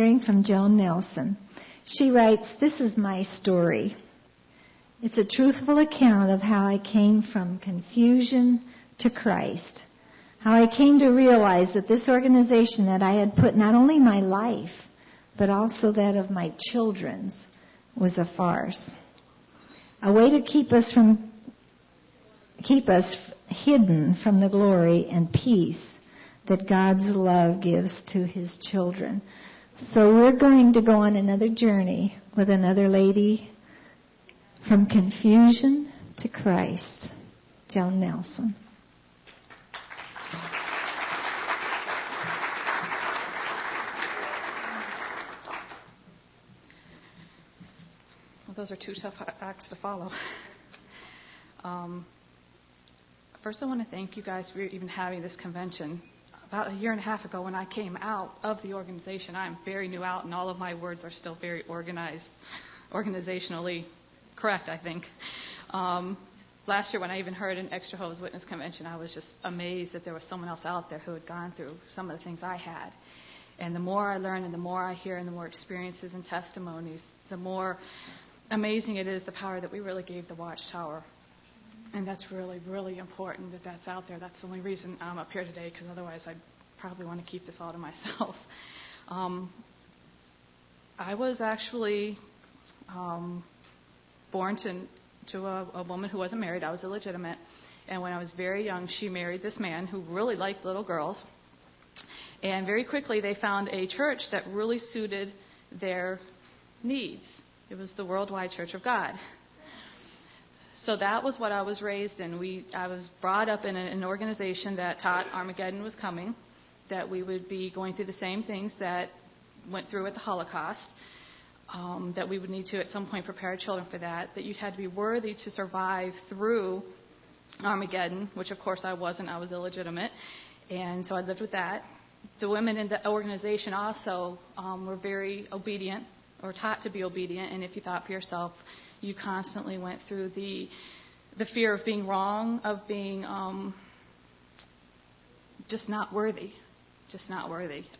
hearing from Joan Nelson. She writes, "This is my story. It's a truthful account of how I came from confusion to Christ, how I came to realize that this organization that I had put not only my life, but also that of my children's, was a farce, a way to keep us hidden from the glory and peace that God's love gives to His children." So we're going to go on another journey with another lady from confusion to Christ, Joan Nelson. Well, those are two tough acts to follow. First, I want to thank you guys for even having this convention. About a year and a half ago, when I came out of the organization, I'm very new out, and all of my words are still very organizationally correct, I think. Last year, when I even heard an ExJw's Witness Convention, I was just amazed that there was someone else out there who had gone through some of the things I had. And the more I learn and the more I hear and the more experiences and testimonies, the more amazing it is the power that we really gave the Watchtower. And that's really, really important that that's out there. That's the only reason I'm up here today, because otherwise I'd probably want to keep this all to myself. I was actually born to a woman who wasn't married. I was illegitimate. And when I was very young, she married this man who really liked little girls. And very quickly they found a church that really suited their needs. It was the Worldwide Church of God. So that was what I was raised in. I was brought up in an organization that taught Armageddon was coming, that we would be going through the same things that went through at the Holocaust, that we would need to at some point prepare our children for that you had to be worthy to survive through Armageddon, which of course I wasn't. I was illegitimate. And so I lived with that. The women in the organization also were very obedient, or taught to be obedient, and if you thought for yourself, you constantly went through the fear of being wrong, of being just not worthy.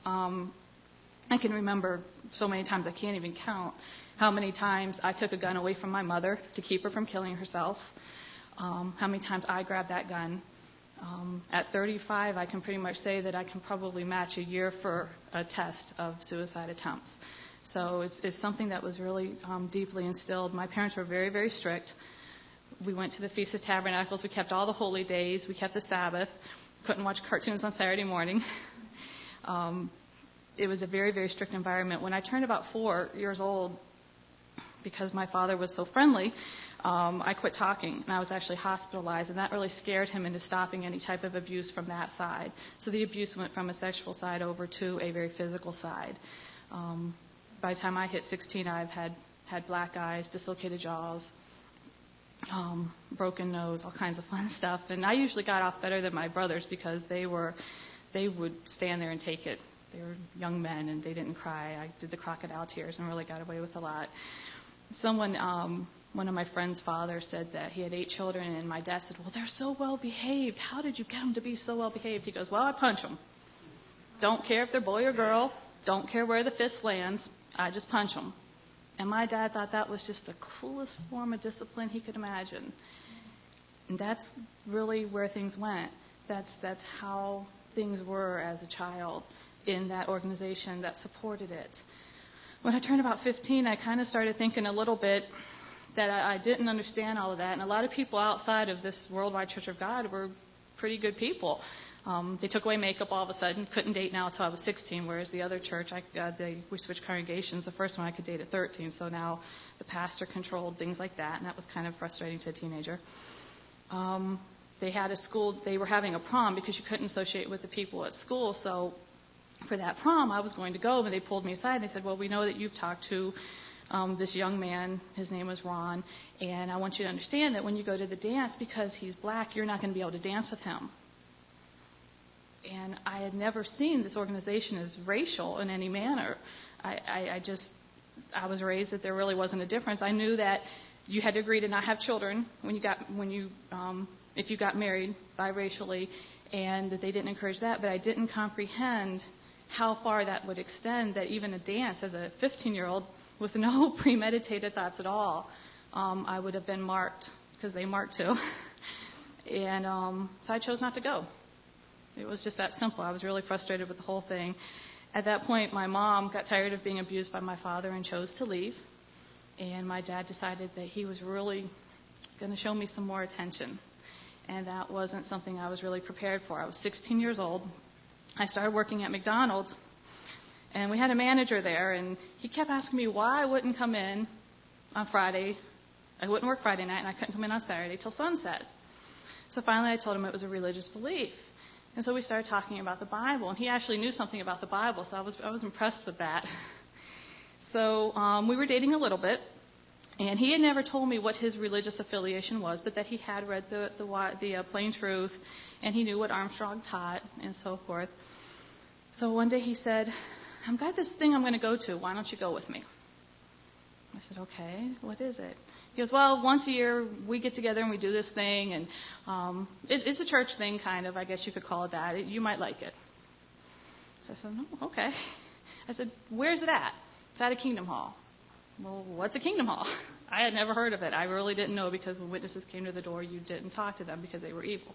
I can remember so many times I can't even count how many times I took a gun away from my mother to keep her from killing herself, how many times I grabbed that gun. At 35, I can pretty much say that I can probably match a year for a test of suicide attempts. So it's something that was really deeply instilled. My parents were very, very strict. We went to the Feast of Tabernacles. We kept all the holy days. We kept the Sabbath. Couldn't watch cartoons on Saturday morning. It was a very, very strict environment. When I turned about 4 years old, because my father was so friendly, I quit talking, and I was actually hospitalized, and that really scared him into stopping any type of abuse from that side. So the abuse went from a sexual side over to a very physical side. By the time I hit 16, I've had black eyes, dislocated jaws, broken nose, all kinds of fun stuff. And I usually got off better than my brothers because they would stand there and take it. They were young men, and they didn't cry. I did the crocodile tears and really got away with a lot. One of my friend's father said that he had 8 children, and my dad said, "Well, they're so well behaved. How did you get them to be so well behaved?" He goes, "Well, I punch them. Don't care if they're boy or girl. Don't care where the fist lands. I just punch them." And my dad thought that was just the coolest form of discipline he could imagine. And that's really where things went. That's how things were as a child in that organization that supported it. When I turned about 15, I kind of started thinking a little bit that I didn't understand all of that. And a lot of people outside of this Worldwide Church of God were pretty good people. They took away makeup all of a sudden. Couldn't date now until I was 16, whereas the other church, we switched congregations. The first one I could date at 13, so now the pastor controlled things like that, and that was kind of frustrating to a teenager. They had a school. They were having a prom because you couldn't associate with the people at school, so for that prom, I was going to go, and they pulled me aside, and they said, "Well, we know that you've talked to this young man. His name was Ron, and I want you to understand that when you go to the dance, because he's black, you're not going to be able to dance with him." And I had never seen this organization as racial in any manner. I was raised that there really wasn't a difference. I knew that you had to agree to not have children if you got married biracially, and that they didn't encourage that. But I didn't comprehend how far that would extend, that even a dance as a 15-year-old with no premeditated thoughts at all, I would have been marked, because they marked too. And so I chose not to go. It was just that simple. I was really frustrated with the whole thing. At that point, my mom got tired of being abused by my father and chose to leave. And my dad decided that he was really going to show me some more attention. And that wasn't something I was really prepared for. I was 16 years old. I started working at McDonald's. And we had a manager there, and he kept asking me why I wouldn't come in on Friday. I wouldn't work Friday night, and I couldn't come in on Saturday till sunset. So finally I told him it was a religious belief. And so we started talking about the Bible, and he actually knew something about the Bible, so I was impressed with that. So we were dating a little bit, and he had never told me what his religious affiliation was, but that he had read the Plain Truth, and he knew what Armstrong taught, and so forth. So one day he said, I've got this thing I'm going to go to. Why don't you go with me? I said, okay, what is it? He goes, well, once a year we get together and we do this thing, and it's a church thing, kind of, I guess you could call it that. You might like it. So I said, no, okay. I said, where's it at? It's at a Kingdom Hall. Well, what's a Kingdom Hall? I had never heard of it. I really didn't know, because when witnesses came to the door, you didn't talk to them because they were evil.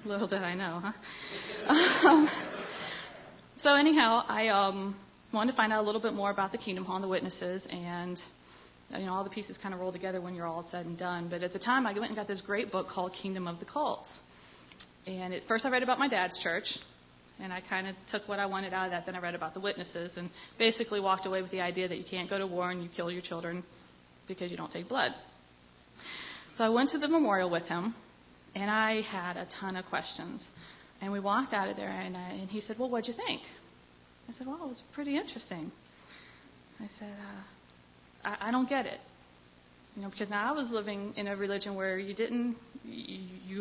Little did I know, huh? So anyhow, I wanted to find out a little bit more about the Kingdom Hall and the witnesses, and all the pieces kind of roll together when you're all said and done. But at the time, I went and got this great book called Kingdom of the Cults. And at first I read about my dad's church, and I kind of took what I wanted out of that. Then I read about the witnesses, and basically walked away with the idea that you can't go to war and you kill your children because you don't take blood. So I went to the memorial with him, and I had a ton of questions. And we walked out of there, and he said, well, what'd you think? I said, well, it was pretty interesting. I said, I don't get it. Because now I was living in a religion where you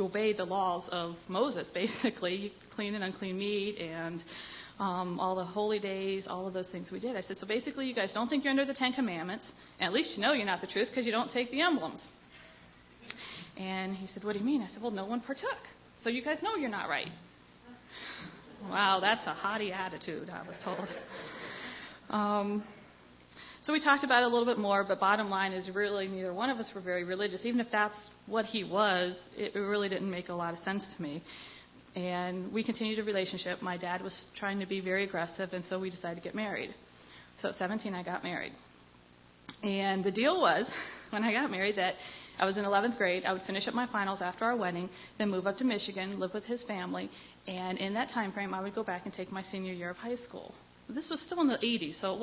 obeyed the laws of Moses, basically, clean and unclean meat, and all the holy days, all of those things we did. I said, so basically you guys don't think you're under the Ten Commandments, and at least you know you're not the truth because you don't take the emblems. And he said, what do you mean? I said, well, no one partook, so you guys know you're not right. Wow, that's a haughty attitude, I was told. So we talked about it a little bit more, but bottom line is really neither one of us were very religious. Even if that's what he was, it really didn't make a lot of sense to me. And we continued a relationship. My dad was trying to be very aggressive, and so we decided to get married. So at 17, I got married. And the deal was, when I got married, that I was in 11th grade. I would finish up my finals after our wedding, then move up to Michigan, live with his family, and in that time frame, I would go back and take my senior year of high school. This was still in the 80s, so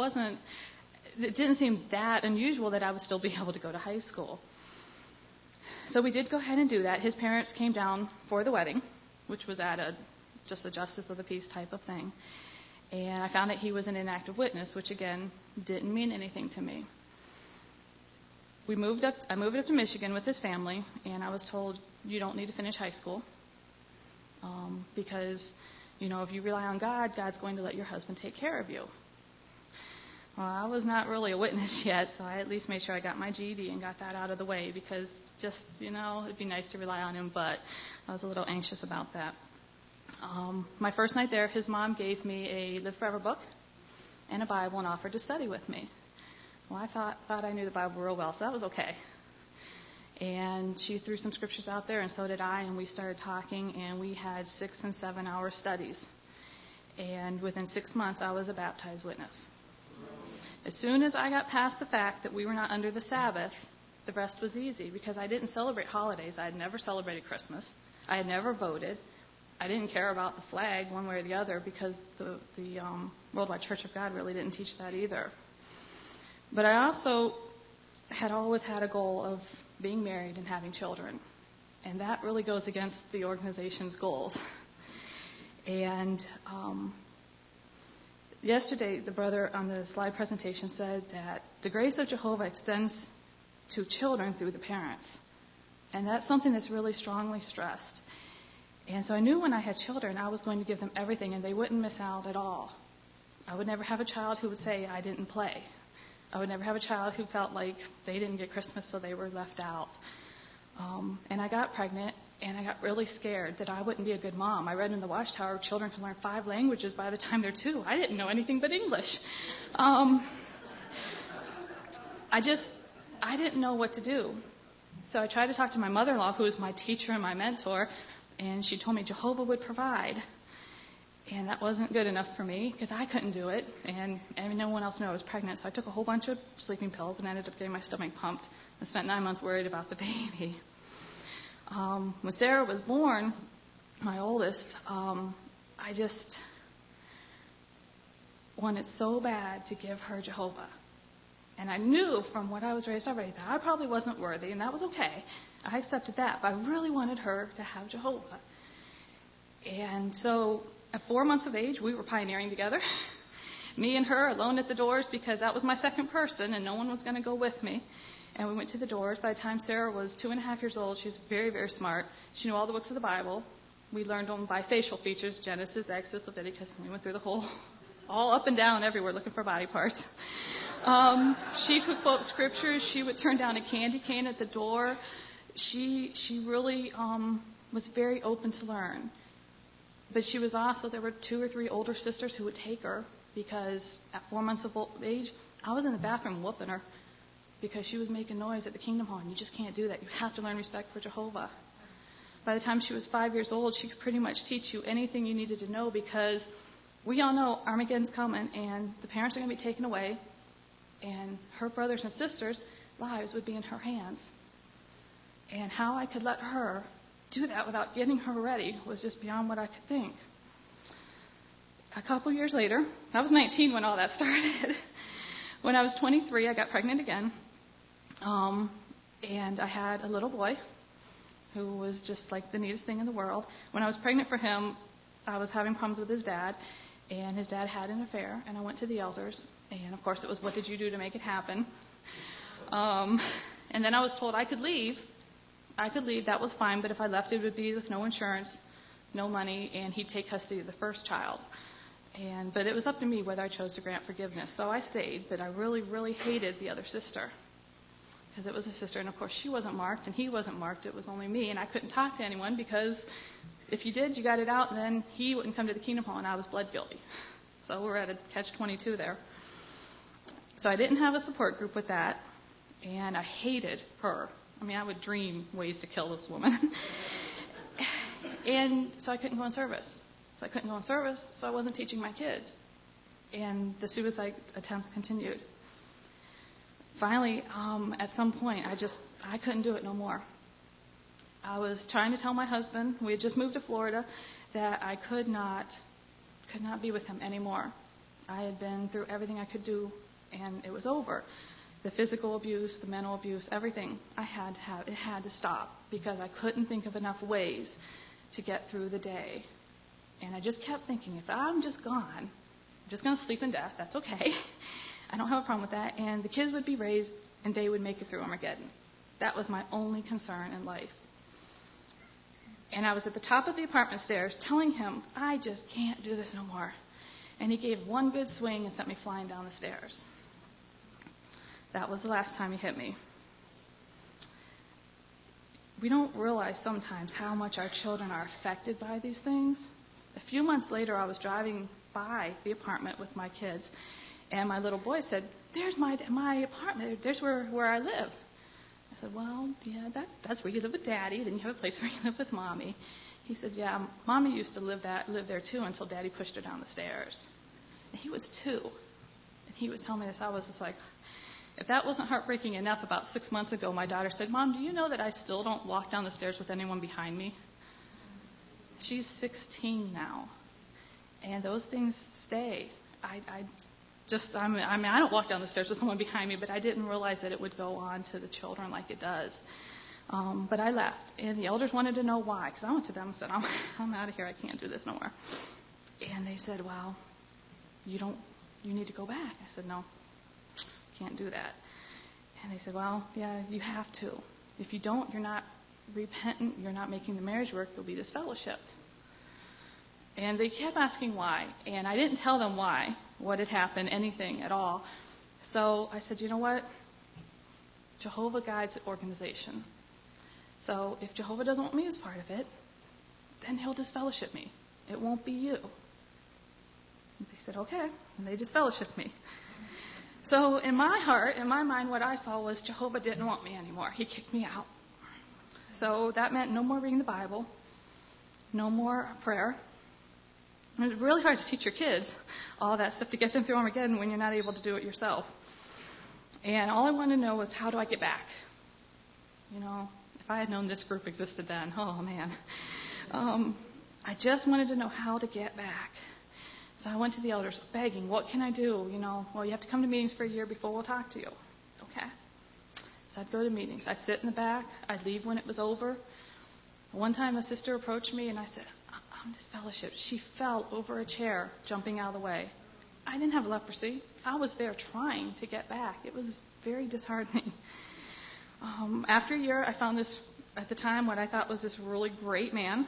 it didn't seem that unusual that I would still be able to go to high school. So we did go ahead and do that. His parents came down for the wedding, which was at just a justice of the peace type of thing. And I found that he was an inactive witness, which again didn't mean anything to me. I moved up to Michigan with his family, and I was told you don't need to finish high school because if you rely on God, God's going to let your husband take care of you. Well, I was not really a witness yet, so I at least made sure I got my GED and got that out of the way because just, it'd be nice to rely on him, but I was a little anxious about that. My first night there, his mom gave me a Live Forever book and a Bible and offered to study with me. Well, I thought I knew the Bible real well, so that was okay. And she threw some scriptures out there, and so did I, and we started talking, and we had 6 and 7 hour studies. And within 6 months, I was a baptized witness. As soon as I got past the fact that we were not under the Sabbath, the rest was easy because I didn't celebrate holidays. I had never celebrated Christmas. I had never voted. I didn't care about the flag one way or the other because the Worldwide Church of God really didn't teach that either. But I also had always had a goal of being married and having children. And that really goes against the organization's goals. And yesterday, the brother on the slide presentation said that the grace of Jehovah extends to children through the parents. And that's something that's really strongly stressed. And so I knew when I had children, I was going to give them everything, and they wouldn't miss out at all. I would never have a child who would say, I didn't play. I would never have a child who felt like they didn't get Christmas, so they were left out. And I got pregnant, And I got really scared that I wouldn't be a good mom. I read in the Watchtower, children can learn 5 languages by the time they're 2. I didn't know anything but English. I didn't know what to do. So I tried to talk to my mother-in-law, who was my teacher and my mentor, and she told me Jehovah would provide. And that wasn't good enough for me because I couldn't do it, and no one else knew I was pregnant. So I took a whole bunch of sleeping pills and ended up getting my stomach pumped and spent 9 months worried about the baby. When Sarah was born, my oldest, I just wanted so bad to give her Jehovah. And I knew from what I was raised already that I probably wasn't worthy, and that was okay. I accepted that, but I really wanted her to have Jehovah. And so at 4 months of age, we were pioneering together. Me and her alone at the doors because that was my second person and no one was going to go with me. And we went to the doors. By the time Sarah was 2.5 years old, she was very, very smart. She knew all the books of the Bible. We learned them by facial features, Genesis, Exodus, Leviticus, and we went through the whole, all up and down everywhere looking for body parts. She could quote scriptures. She would turn down a candy cane at the door. She really was very open to learn. But she was also, there were 2 or 3 older sisters who would take her because at 4 months of age, I was in the bathroom whooping her because she was making noise at the Kingdom Hall, and you just can't do that. You have to learn respect for Jehovah. By the time she was 5 years old, she could pretty much teach you anything you needed to know because we all know Armageddon's coming and the parents are going to be taken away and her brothers and sisters' lives would be in her hands. And how I could let her do that without getting her ready was just beyond what I could think. A couple years later, I was 19 when all that started. When I was 23, I got pregnant again. And I had a little boy who was just like the neatest thing in the world. When I was pregnant for him, I was having problems with his dad, and his dad had an affair, and I went to the elders. And, of course, it was, what did you do to make it happen? And then I was told I could leave. That was fine, but if I left, it would be with no insurance, no money, and he'd take custody of the first child. But it was up to me whether I chose to grant forgiveness. So I stayed, but I really, really hated the other sister because it was a sister. And, of course, she wasn't marked, and he wasn't marked. It was only me, and I couldn't talk to anyone because if you did, you got it out, and then he wouldn't come to the Kingdom Hall, and I was blood guilty. So we're at a catch-22 there. So I didn't have a support group with that, and I hated her. I mean, I would dream ways to kill this woman. And so I couldn't go in service. So I wasn't teaching my kids. And the suicide attempts continued. Finally, at some point, I couldn't do it no more. I was trying to tell my husband, we had just moved to Florida, that I could not be with him anymore. I had been through everything I could do, and it was over. The physical abuse, the mental abuse, everything, it had to stop because I couldn't think of enough ways to get through the day. And I just kept thinking, if I'm just gone, I'm just going to sleep in death. That's okay. I don't have a problem with that. And the kids would be raised, and they would make it through Armageddon. That was my only concern in life. And I was at the top of the apartment stairs telling him, I just can't do this no more. And he gave one good swing and sent me flying down the stairs. That was the last time he hit me. We don't realize sometimes how much our children are affected by these things. A few months later, I was driving by the apartment with my kids, and my little boy said, there's my apartment. There's where I live. I said, well, yeah, that's where you live with Daddy. Then you have a place where you live with Mommy. He said, yeah, Mommy used to live there too until Daddy pushed her down the stairs. And he was 2. And he was telling me this. I was just like, if that wasn't heartbreaking enough, about 6 months ago, my daughter said, Mom, do you know that I still don't walk down the stairs with anyone behind me? She's 16 now. And those things stay. I don't walk down the stairs with someone behind me, but I didn't realize that it would go on to the children like it does. But I left, and the elders wanted to know why, because I went to them and said, I'm out of here. I can't do this no more. And they said, well, you need to go back. I said, no, can't do that. And they said, well, yeah, you have to. If you don't, you're not repentant, you're not making the marriage work, you'll be disfellowshipped. And they kept asking why, and I didn't tell them why, what had happened, anything at all. So I said, you know what? Jehovah Guides organization. So if Jehovah doesn't want me as part of it, then he'll disfellowship me. It won't be you. And they said, okay. And they disfellowshipped me. So in my heart, in my mind, what I saw was Jehovah didn't want me anymore. He kicked me out. So that meant no more reading the Bible, no more prayer. And it's really hard to teach your kids all that stuff to get them through Armageddon when you're not able to do it yourself. And all I wanted to know was, how do I get back? If I had known this group existed then, oh man. I just wanted to know how to get back. So I went to the elders begging, what can I do? Well, you have to come to meetings for a year before we'll talk to you. Okay. So I'd go to meetings. I'd sit in the back. I'd leave when it was over. One time a sister approached me and I said, I'm disfellowshipped. She fell over a chair, jumping out of the way. I didn't have leprosy. I was there trying to get back. It was very disheartening. After a year, I found this, at the time, what I thought was this really great man.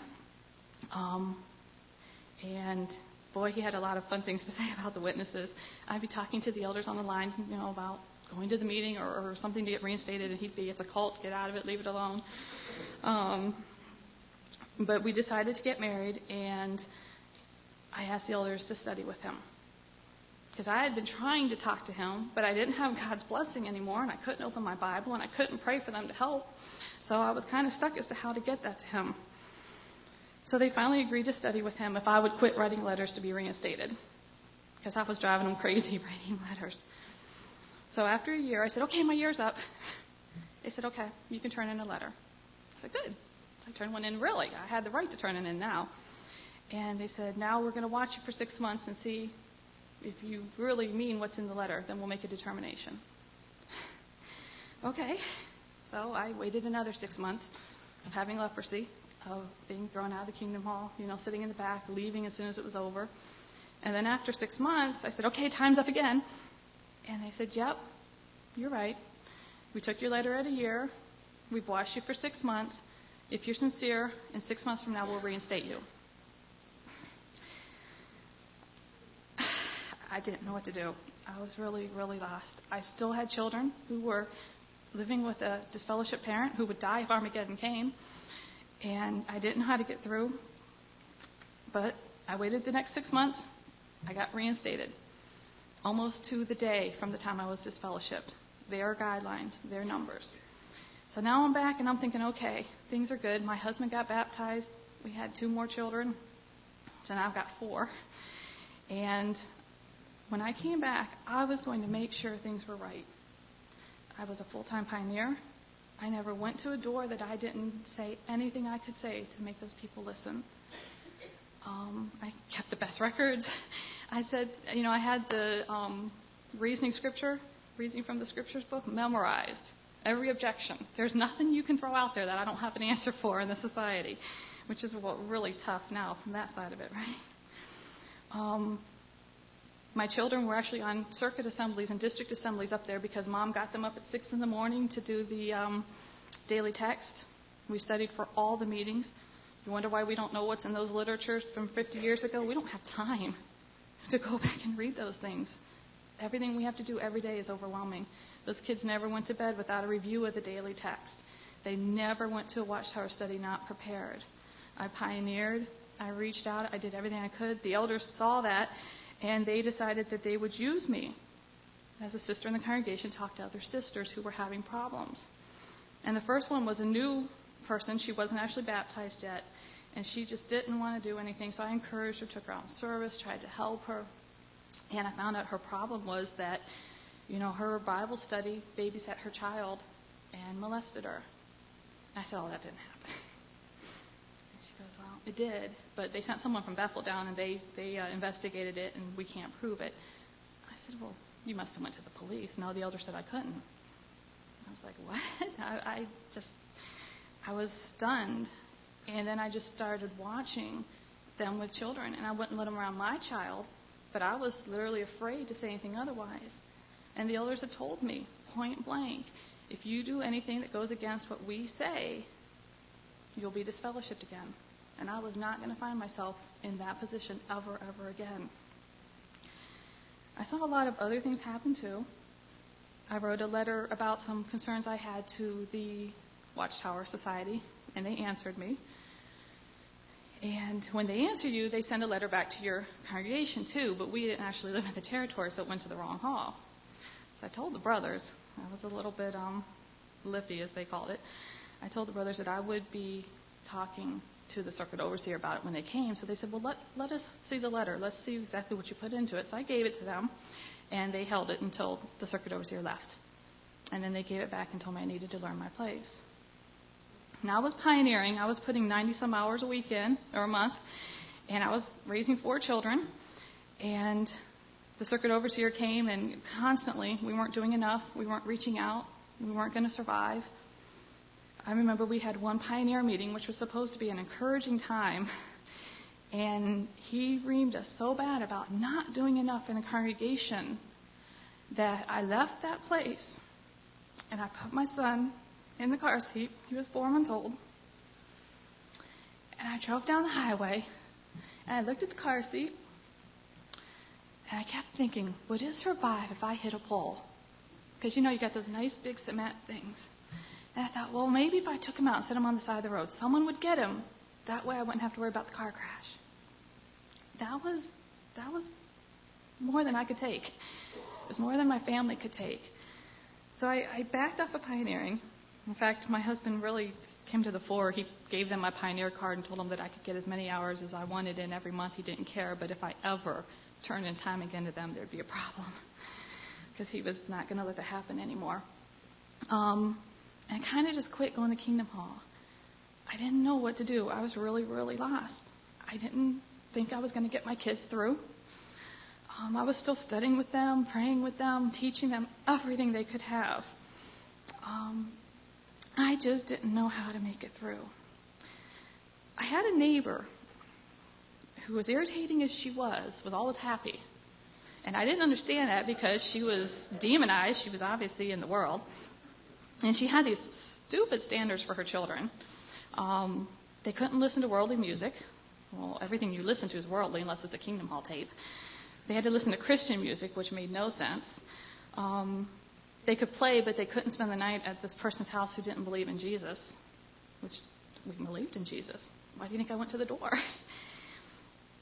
And boy, he had a lot of fun things to say about the witnesses. I'd be talking to the elders on the line, about going to the meeting or something to get reinstated, and he'd be, it's a cult, get out of it, leave it alone. But we decided to get married, and I asked the elders to study with him. Because I had been trying to talk to him, but I didn't have God's blessing anymore, and I couldn't open my Bible, and I couldn't pray for them to help. So I was kind of stuck as to how to get that to him. So they finally agreed to study with him if I would quit writing letters to be reinstated, because I was driving them crazy writing letters. So after a year, I said, okay, my year's up. They said, okay, you can turn in a letter. I said, good. So I turned one in, really. I had the right to turn it in now. And they said, now we're going to watch you for 6 months and see if you really mean what's in the letter, then we'll make a determination. Okay. So I waited another 6 months of having leprosy, of being thrown out of the Kingdom Hall, sitting in the back, leaving as soon as it was over. And then after 6 months, I said, okay, time's up again. And they said, yep, you're right. We took your letter at a year. We've watched you for 6 months. If you're sincere, in 6 months from now, we'll reinstate you. I didn't know what to do. I was really, really lost. I still had children who were living with a disfellowship parent who would die if Armageddon came. And I didn't know how to get through. But I waited the next 6 months. I got reinstated. Almost to the day from the time I was disfellowshipped. Their guidelines, their numbers. So now I'm back and I'm thinking, okay, things are good. My husband got baptized. We had 2 more children. So now I've got 4. And when I came back, I was going to make sure things were right. I was a full-time pioneer. I never went to a door that I didn't say anything I could say to make those people listen. I kept the best records. I said, I had the reasoning from the scriptures book memorized. Every objection. There's nothing you can throw out there that I don't have an answer for in the society, which is really tough now from that side of it, right? My children were actually on circuit assemblies and district assemblies up there because Mom got them up at 6 a.m. to do the daily text. We studied for all the meetings. You wonder why we don't know what's in those literatures from 50 years ago? We don't have time to go back and read those things. Everything we have to do every day is overwhelming. Those kids never went to bed without a review of the daily text. They never went to a watchtower study not prepared. I pioneered. I reached out. I did everything I could. The elders saw that, and they decided that they would use me as a sister in the congregation to talk to other sisters who were having problems. And the first one was a new person. She wasn't actually baptized yet, and she just didn't want to do anything. So I encouraged her, took her out in service, tried to help her. And I found out her problem was that, her Bible study babysat her child and molested her. I said, oh, that didn't happen. And she goes, well, it did, but they sent someone from Bethel down, and they investigated it, and we can't prove it. I said, well, you must have went to the police. No, the elder said I couldn't. I was like, what? I was stunned. And then I just started watching them with children, and I wouldn't let them around my child, but I was literally afraid to say anything otherwise. And the elders had told me, point blank, if you do anything that goes against what we say, you'll be disfellowshipped again. And I was not going to find myself in that position ever again. I saw a lot of other things happen too. I wrote a letter about some concerns I had to the Watchtower Society, and they answered me. And when they answer you, they send a letter back to your congregation too, but we didn't actually live in the territory, so it went to the wrong hall. So I told the brothers, I was a little bit lippy, as they called it. I told the brothers that I would be talking to the circuit overseer about it when they came. So they said, well, let us see the letter. Let's see exactly what you put into it. So I gave it to them, and they held it until the circuit overseer left. And then they gave it back and told me I needed to learn my place. Now, I was pioneering. I was putting 90-some hours a week in, or a month, and I was raising 4 children. And the circuit overseer came, and constantly, we weren't doing enough. We weren't reaching out. We weren't going to survive. I remember we had one pioneer meeting, which was supposed to be an encouraging time, and he reamed us so bad about not doing enough in the congregation that I left that place, and I put my son in the car seat. He was 4 months old. And I drove down the highway, and I looked at the car seat, and I kept thinking, would it survive if I hit a pole? Because, you got those nice big cement things. And I thought, well, maybe if I took him out and set him on the side of the road, someone would get him. That way I wouldn't have to worry about the car crash. That was more than I could take. It was more than my family could take. So I backed off of pioneering. In fact, my husband really came to the fore. He gave them my pioneer card and told them that I could get as many hours as I wanted in every month. He didn't care, but if I ever turned in time again to them, there'd be a problem because he was not going to let that happen anymore. And I kind of just quit going to Kingdom Hall. I didn't know what to do. I was really, really lost. I didn't think I was going to get my kids through. I was still studying with them, praying with them, teaching them everything they could have. I just didn't know how to make it through. I had a neighbor who, as irritating as she was always happy. And I didn't understand that because she was demonized. She was obviously in the world. And she had these stupid standards for her children. They couldn't listen to worldly music. Well, everything you listen to is worldly unless it's a Kingdom Hall tape. They had to listen to Christian music, which made no sense. They could play, but they couldn't spend the night at this person's house who didn't believe in Jesus, which we believed in Jesus. Why do you think I went to the door?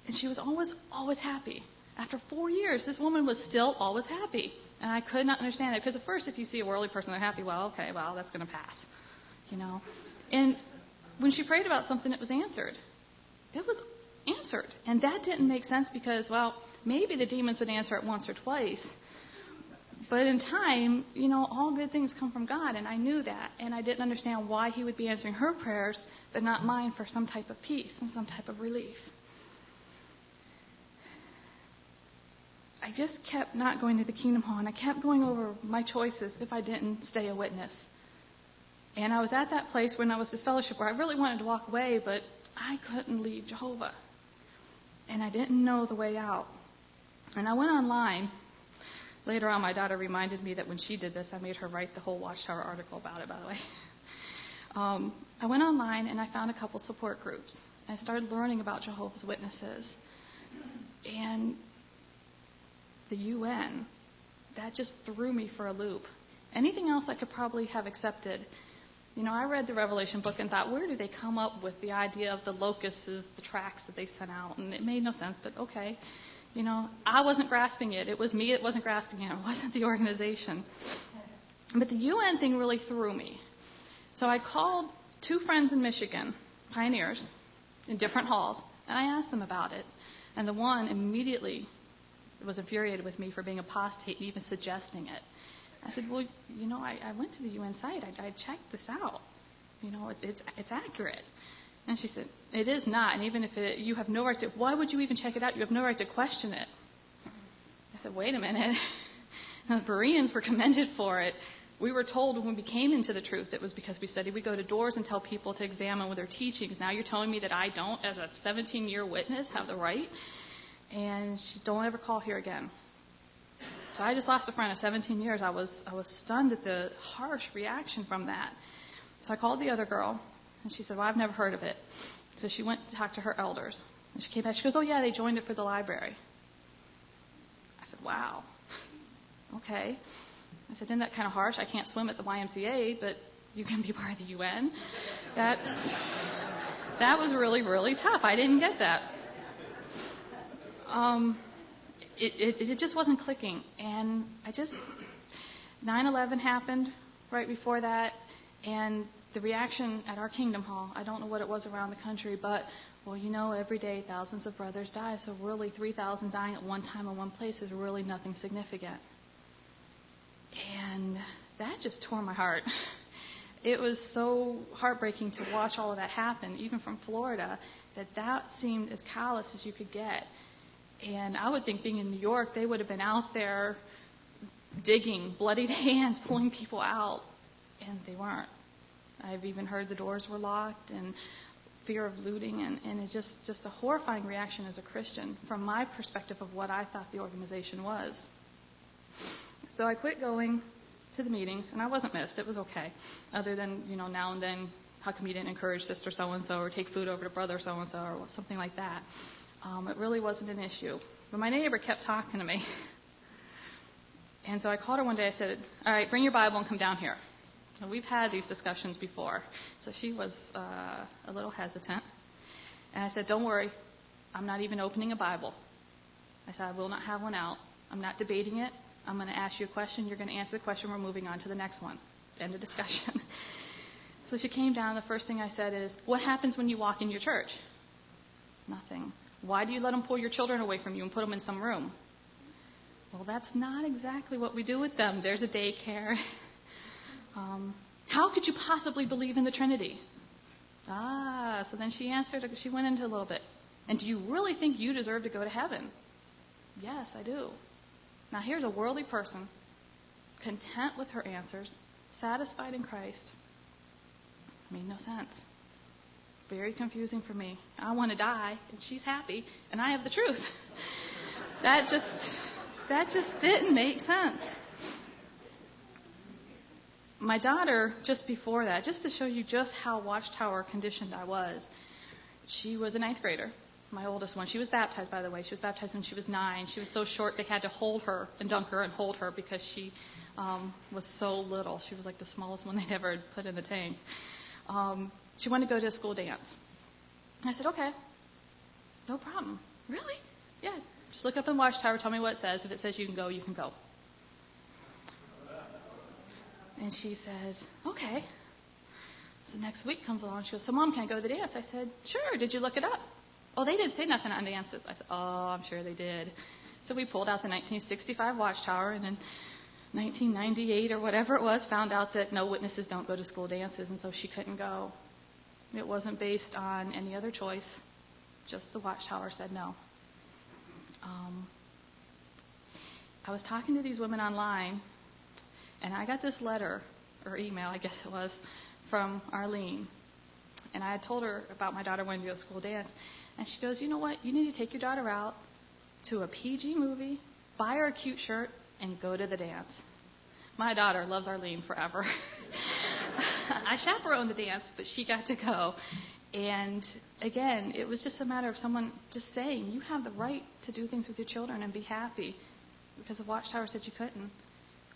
And she was always happy. After 4 years, this woman was still always happy. And I could not understand that because at first, if you see a worldly person, they're happy, that's going to pass, And when she prayed about something, it was answered. It was answered. And that didn't make sense because, maybe the demons would answer it once or twice. But in time, all good things come from God, and I knew that. And I didn't understand why he would be answering her prayers, but not mine for some type of peace and some type of relief. I just kept not going to the Kingdom Hall, and I kept going over my choices if I didn't stay a witness. And I was at that place when I was disfellowship where I really wanted to walk away, but I couldn't leave Jehovah. And I didn't know the way out. And I went online. Later on, my daughter reminded me that when she did this, I made her write the whole Watchtower article about it, by the way. I went online, and I found a couple support groups. I started learning about Jehovah's Witnesses. And the UN, that just threw me for a loop. Anything else I could probably have accepted. I read the Revelation book and thought, where do they come up with the idea of the locusts, the tracts that they sent out? And it made no sense, but okay. I wasn't grasping it. It was me that wasn't grasping it. It wasn't the organization. But the UN thing really threw me. So I called 2 friends in Michigan, pioneers, in different halls, and I asked them about it. And the one immediately was infuriated with me for being apostate and even suggesting it. I said, well, I went to the UN site. I checked this out. It's accurate. And she said, it is not. And even if you have no right to, why would you even check it out? You have no right to question it. I said, wait a minute. The Bereans were commended for it. We were told when we came into the truth, it was because we studied. We go to doors and tell people to examine with their teachings. Now you're telling me that I don't, as a 17-year witness, have the right? And she said, don't ever call here again. So I just lost a friend of 17 years. I was stunned at the harsh reaction from that. So I called the other girl, and she said, well, I've never heard of it. So she went to talk to her elders. And she came back. She goes, oh, yeah, they joined it for the library. I said, wow. Okay. I said, isn't that kind of harsh? I can't swim at the YMCA, but You can be part of the UN. That was really, really tough. I didn't get that. It just wasn't clicking. And 9/11 happened right before that, and the reaction at our Kingdom Hall, I don't know what it was around the country, but, well, every day thousands of brothers die, so really 3,000 dying at one time in one place is really nothing significant. And that just tore my heart. It was so heartbreaking to watch all of that happen, even from Florida, that seemed as callous as you could get. And I would think, being in New York, they would have been out there digging, bloodied hands, pulling people out, and they weren't. I've even heard the doors were locked and fear of looting, and it's just a horrifying reaction as a Christian from my perspective of what I thought the organization was. So I quit going to the meetings, and I wasn't missed. It was okay, other than, now and then, how come you didn't encourage sister so-and-so or take food over to brother so-and-so or something like that. It really wasn't an issue. But my neighbor kept talking to me. And so I called her one day. I said, all right, bring your Bible and come down here. And we've had these discussions before. So she was a little hesitant. And I said, don't worry. I'm not even opening a Bible. I said, I will not have one out. I'm not debating it. I'm going to ask you a question. You're going to answer the question. We're moving on to the next one. End of discussion. So she came down. The first thing I said is, what happens when you walk in your church? Nothing. Why do you let them pull your children away from you and put them in some room? Well, that's not exactly what we do with them. There's a daycare. How could you possibly believe in the Trinity? So then she answered. She went into a little bit. And do you really think you deserve to go to heaven? Yes, I do. Now, here's a worldly person, content with her answers, satisfied in Christ. Made no sense. Very confusing for me. I want to die, and she's happy, and I have the truth. That just didn't make sense. My daughter, just before that, just to show you just how Watchtower conditioned I was, she was a 9th grader. My oldest one. She was baptized, by the way. She was baptized when she was 9. She was so short they had to hold her and dunk her and hold her because she was so little. She was like the smallest one they'd ever put in the tank. She wanted to go to a school dance. I said, okay, no problem. Really? Yeah. Just look up in Watchtower, tell me what it says. If it says you can go, you can go. And she says, okay. So next week comes along. She goes, so Mom, can I go to the dance? I said, sure. Did you look it up? Oh, they didn't say nothing on dances. I said, oh, I'm sure they did. So we pulled out the 1965 Watchtower, and in 1998 or whatever it was, found out that no, witnesses don't go to school dances, and so she couldn't go. It wasn't based on any other choice. Just the Watchtower said no. I was talking to these women online, and I got this letter, or email, I guess it was, from Arlene. And I had told her about my daughter wanting to go to school dance. And she goes, you know what? You need to take your daughter out to a PG movie, buy her a cute shirt, and go to the dance. My daughter loves Arlene forever. I chaperoned the dance, but she got to go. And again, it was just a matter of someone just saying, you have the right to do things with your children and be happy. Because the Watchtower said you couldn't.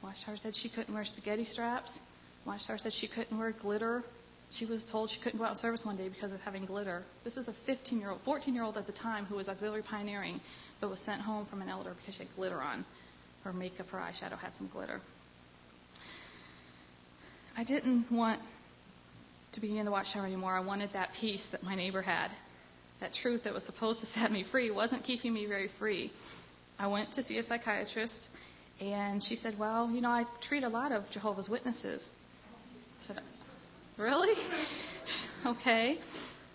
Watchtower said she couldn't wear spaghetti straps. Watchtower said she couldn't wear glitter. She was told she couldn't go out in service one day because of having glitter. This is a 14-year-old at the time who was auxiliary pioneering, but was sent home from an elder because she had glitter on. Her makeup, her eyeshadow had some glitter. I didn't want to be in the Watchtower anymore. I wanted that peace that my neighbor had. That truth that was supposed to set me free wasn't keeping me very free. I went to see a psychiatrist, and she said, well, I treat a lot of Jehovah's Witnesses. I said, really? Okay.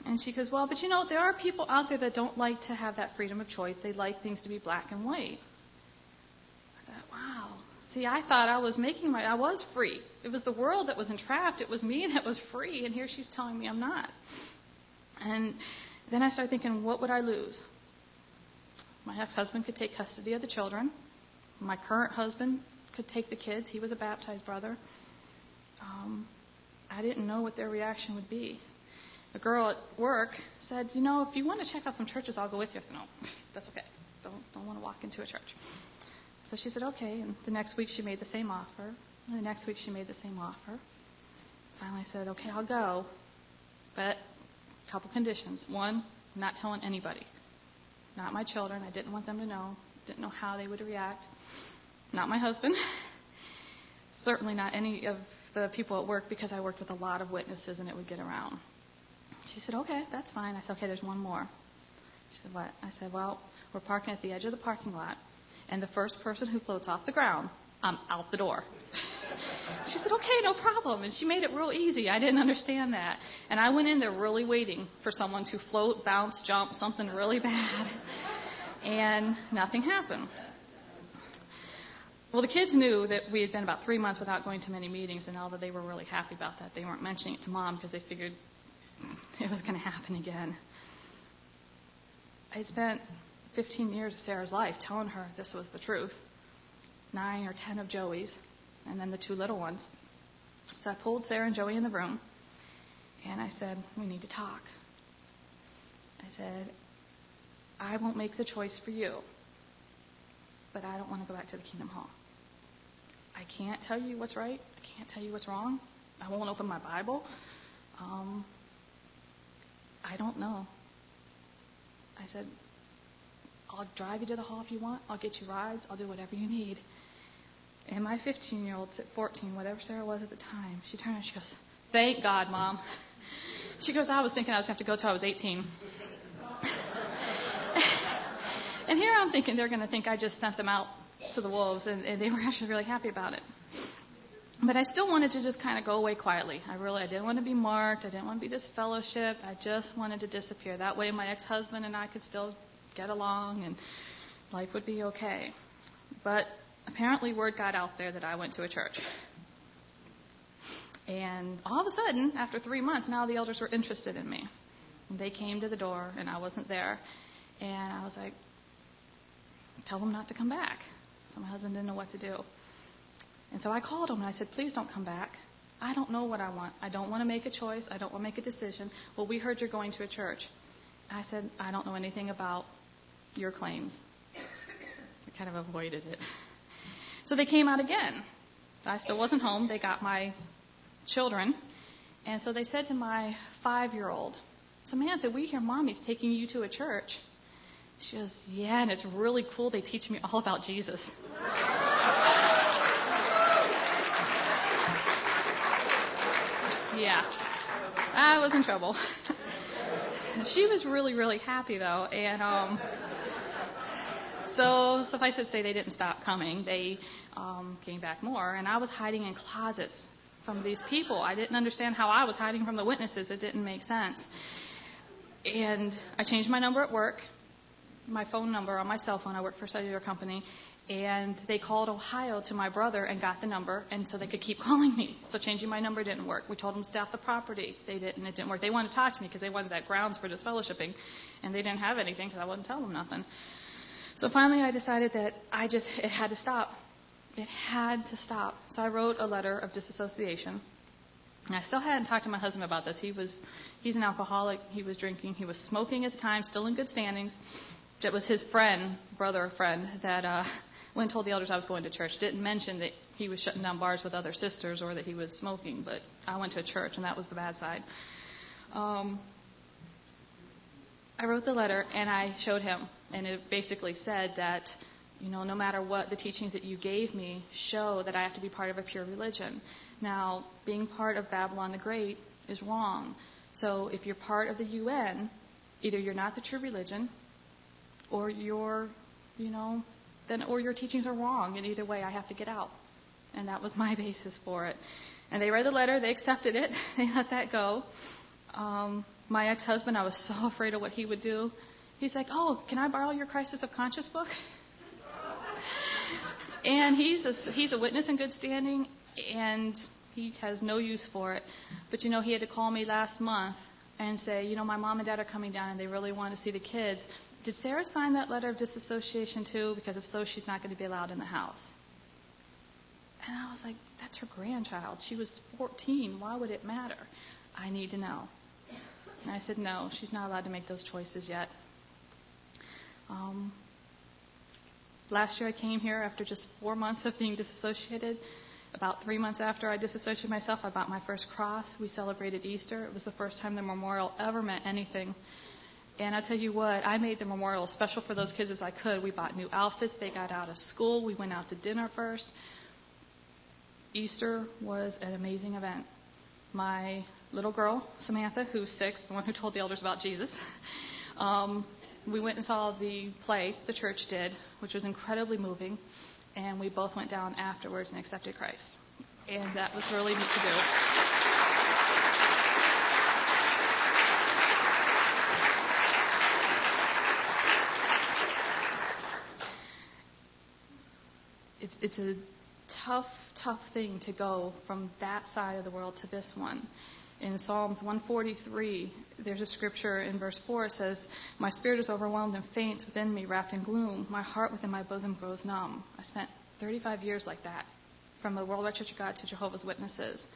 And she goes, well, but there are people out there that don't like to have that freedom of choice. They like things to be black and white. I thought, wow. See, I thought I was I was free. It was the world that was entrapped. It was me that was free, and here she's telling me I'm not. And then I started thinking, what would I lose? My ex-husband could take custody of the children. My current husband could take the kids. He was a baptized brother. I didn't know what their reaction would be. A girl at work said, if you want to check out some churches, I'll go with you. I said, no, that's okay. Don't want to walk into a church. So she said, okay. And the next week she made the same offer. And the next week she made the same offer. finally said, okay, I'll go, but a couple conditions. One, I'm not telling anybody. Not my children. I didn't want them to know. Didn't know how they would react. Not my husband. Certainly not any of the people at work, because I worked with a lot of witnesses and it would get around. She said, okay, that's fine. I said, okay, there's one more. She said, what? I said, well, we're parking at the edge of the parking lot, and the first person who floats off the ground, I'm out the door. She said, okay, no problem. And she made it real easy. I didn't understand that. And I went in there really waiting for someone to float, bounce, jump, something really bad. And nothing happened. Well, the kids knew that we had been about 3 months without going to many meetings, and although they were really happy about that, they weren't mentioning it to Mom because they figured it was going to happen again. I spent 15 years of Sarah's life telling her this was the truth. 9 or 10 of Joey's, and then the 2 little ones. So I pulled Sarah and Joey in the room, and I said, we need to talk. I said, I won't make the choice for you, but I don't want to go back to the Kingdom Hall. I can't tell you what's right. I can't tell you what's wrong. I won't open my Bible. I don't know. I said, I'll drive you to the hall if you want. I'll get you rides. I'll do whatever you need. And my 15-year-old, 14, whatever Sarah was at the time, she turned and she goes, thank God, Mom. She goes, I was thinking I was going to have to go till I was 18. And here I'm thinking they're going to think I just sent them out to the wolves, and they were actually really happy about it. But I still wanted to just kind of go away quietly. I didn't want to be marked. I didn't want to be disfellowshipped. I just wanted to disappear. That way my ex-husband and I could still get along and life would be okay. But apparently word got out there that I went to a church. And all of a sudden, after 3 months, now the elders were interested in me. And they came to the door, and I wasn't there. And I was like, tell them not to come back. So my husband didn't know what to do. And so I called him, and I said, please don't come back. I don't know what I want. I don't want to make a choice. I don't want to make a decision. Well, we heard you're going to a church. I said, I don't know anything about your claims. I kind of avoided it. So they came out again. I still wasn't home. They got my children. And so they said to my 5-year-old, Samantha, we hear Mommy's taking you to a church. She goes, yeah, and it's really cool. They teach me all about Jesus. Yeah, I was in trouble. She was really, really happy, though. And so suffice it to say, they didn't stop coming. They came back more. And I was hiding in closets from these people. I didn't understand how I was hiding from the witnesses. It didn't make sense. And I changed my number at work, my phone number on my cell phone. I work for a cellular company. And they called Ohio to my brother and got the number, and so they could keep calling me. So changing my number didn't work. We told them to stay off the property. It didn't work. They wanted to talk to me because they wanted that grounds for disfellowshipping, and they didn't have anything because I wouldn't tell them nothing. So finally I decided that it had to stop. It had to stop. So I wrote a letter of disassociation. And I still hadn't talked to my husband about this. He's an alcoholic. He was drinking. He was smoking at the time, still in good standings. It was his friend that went and told the elders I was going to church. Didn't mention that he was shutting down bars with other sisters or that he was smoking, but I went to a church, and that was the bad side. I wrote the letter, and I showed him, and it basically said that, no matter what the teachings that you gave me show that I have to be part of a pure religion. Now, being part of Babylon the Great is wrong. So if you're part of the UN, either you're not the true religion, or you're, or your teachings are wrong. And either way, I have to get out. And that was my basis for it. And they read the letter. They accepted it. They let that go. My ex-husband, I was so afraid of what he would do. He's like, oh, can I borrow your Crisis of Conscience book? And he's a witness in good standing, and he has no use for it. But, he had to call me last month and say, my mom and dad are coming down, and they really want to see the kids. Did Sarah sign that letter of disassociation too? Because if so, she's not going to be allowed in the house. And I was like, that's her grandchild. She was 14. Why would it matter? I need to know. And I said, no, she's not allowed to make those choices yet. Last year I came here after just 4 months of being disassociated, About 3 months after I disassociated myself, I bought my first cross. We celebrated Easter. It was the first time the memorial ever meant anything. And I tell you what, I made the memorial as special for those kids as I could. We bought new outfits. They got out of school. We went out to dinner first. Easter was an amazing event. My little girl, Samantha, who's 6, the one who told the elders about Jesus, we went and saw the play the church did, which was incredibly moving. And we both went down afterwards and accepted Christ. And that was really neat to do. It's a tough thing to go from that side of the world to this one. In Psalms 143, there's a scripture in verse 4. It says, "My spirit is overwhelmed and faints within me, wrapped in gloom. My heart within my bosom grows numb." I spent 35 years like that, from the Worldwide Church of God to Jehovah's Witnesses.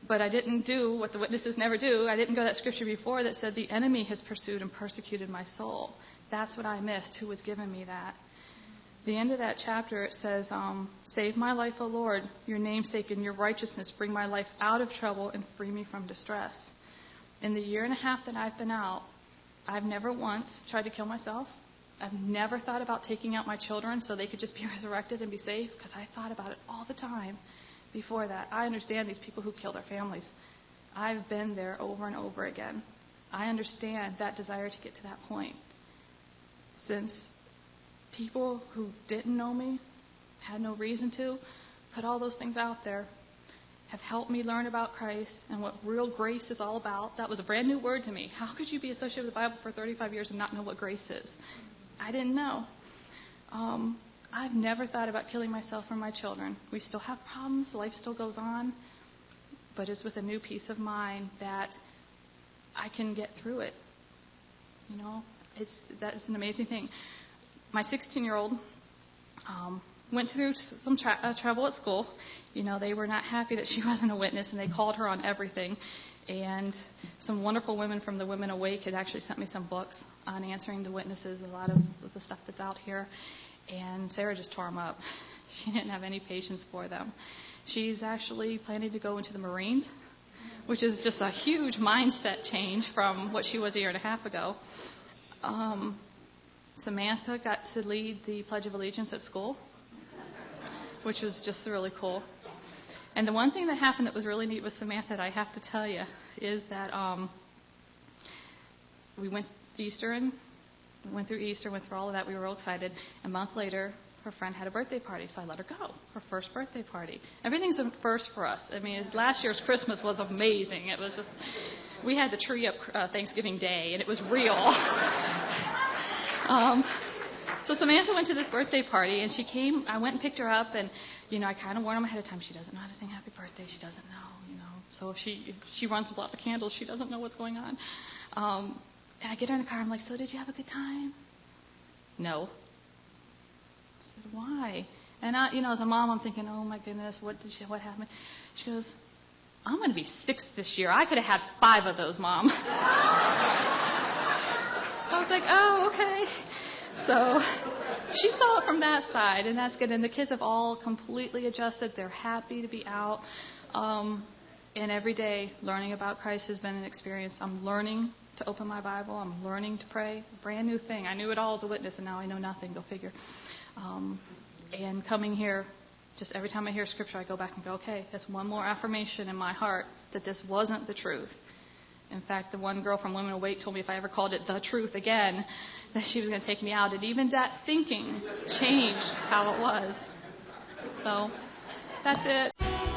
But I didn't do what the witnesses never do. I didn't go to that scripture before that said, "The enemy has pursued and persecuted my soul." That's what I missed. Who was giving me that? The end of that chapter, it says, "Save my life, O Lord, your namesake and your righteousness. Bring my life out of trouble and free me from distress." In the year and a half that I've been out, I've never once tried to kill myself. I've never thought about taking out my children so they could just be resurrected and be safe, because I thought about it all the time before that. I understand these people who kill their families. I've been there over and over again. I understand that desire to get to that point. Since people who didn't know me, had no reason to, put all those things out there, have helped me learn about Christ and what real grace is all about. That was a brand new word to me. How could you be associated with the Bible for 35 years and not know what grace is? I didn't know. I've never thought about killing myself or my children. We still have problems. Life still goes on. But it's with a new peace of mind that I can get through it. You know, that's an amazing thing. My 16-year-old went through some trouble at school. You know, they were not happy that she wasn't a witness, and they called her on everything. And some wonderful women from the Women Awake had actually sent me some books on answering the witnesses, a lot of the stuff that's out here. And Sarah just tore them up. She didn't have any patience for them. She's actually planning to go into the Marines, which is just a huge mindset change from what she was a year and a half ago. Samantha got to lead the Pledge of Allegiance at school, which was just really cool. And the one thing that happened that was really neat with Samantha, that I have to tell you, is that we went through Easter, went through all of that. We were real excited. A month later, her friend had a birthday party, so I let her go. Her first birthday party. Everything's a first for us. I mean, last year's Christmas was amazing. It was just, we had the tree up Thanksgiving Day, and it was real. So Samantha went to this birthday party, and she came. I went and picked her up, and, you know, I kind of warned them ahead of time. She doesn't know how to sing Happy Birthday. She doesn't know, you know. So if she runs to blow out the candles, she doesn't know what's going on. And I get her in the car. I'm like, "So did you have a good time?" "No." I said, "Why?" And I, you know, as a mom, I'm thinking, "Oh my goodness, what happened?" She goes, "I'm going to be 6 this year. I could have had 5 of those, Mom." I was like, "Oh, okay." So she saw it from that side, and that's good. And the kids have all completely adjusted. They're happy to be out. And every day, learning about Christ has been an experience. I'm learning to open my Bible. I'm learning to pray. Brand new thing. I knew it all as a witness, and now I know nothing. Go figure. And coming here, just every time I hear Scripture, I go back and go, okay, that's one more affirmation in my heart that this wasn't the truth. In fact, the one girl from Women Awake told me if I ever called it the truth again, that she was going to take me out. And even that thinking changed how it was. So that's it.